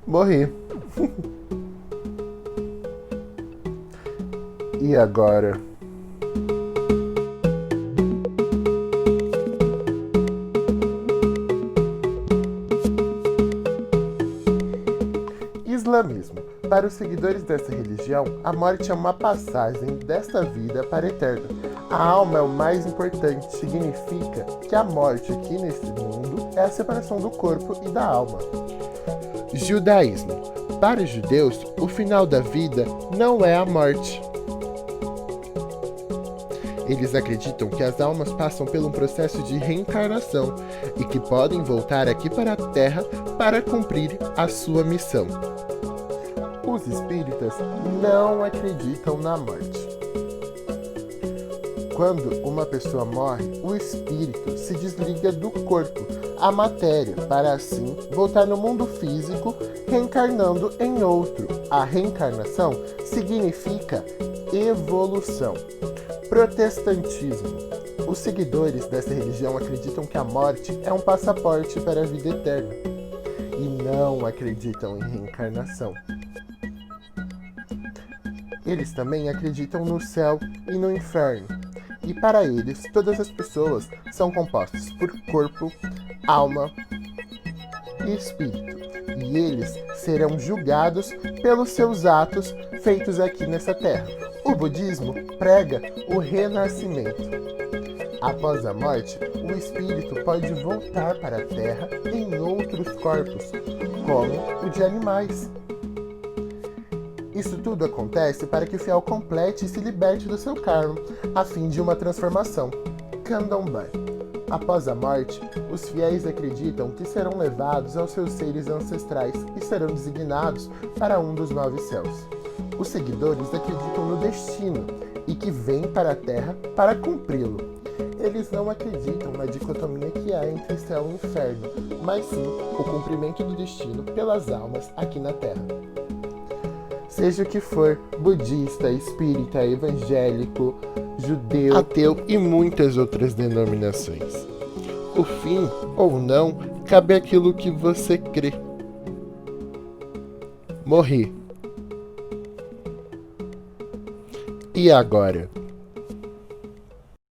Morri. E agora? Islamismo. Para os seguidores dessa religião, a morte é uma passagem desta vida para a eterna. A alma é o mais importante, significa que a morte aqui nesse mundo é a separação do corpo e da alma. Judaísmo. Para os judeus, o final da vida não é a morte. Eles acreditam que as almas passam por um processo de reencarnação e que podem voltar aqui para a Terra para cumprir a sua missão. Os espíritas não acreditam na morte. Quando uma pessoa morre, o espírito se desliga do corpo, a matéria, para assim voltar no mundo físico, reencarnando em outro. A reencarnação significa evolução. Protestantismo. Os seguidores dessa religião acreditam que a morte é um passaporte para a vida eterna e não acreditam em reencarnação. Eles também acreditam no céu e no inferno. E para eles, todas as pessoas são compostas por corpo, alma e espírito. E eles serão julgados pelos seus atos feitos aqui nessa terra. O budismo prega o renascimento. Após a morte, o espírito pode voltar para a terra em outros corpos, como o de animais. Isso tudo acontece para que o fiel complete e se liberte do seu karma, a fim de uma transformação. Candomblé. Após a morte, os fiéis acreditam que serão levados aos seus seres ancestrais e serão designados para um dos 9 céus. Os seguidores acreditam no destino e que vêm para a Terra para cumpri-lo. Eles não acreditam na dicotomia que há entre céu e inferno, mas sim o cumprimento do destino pelas almas aqui na Terra. Seja o que for, budista, espírita, evangélico, judeu, ateu e muitas outras denominações. O fim, ou não, cabe àquilo que você crê. Morri. E agora?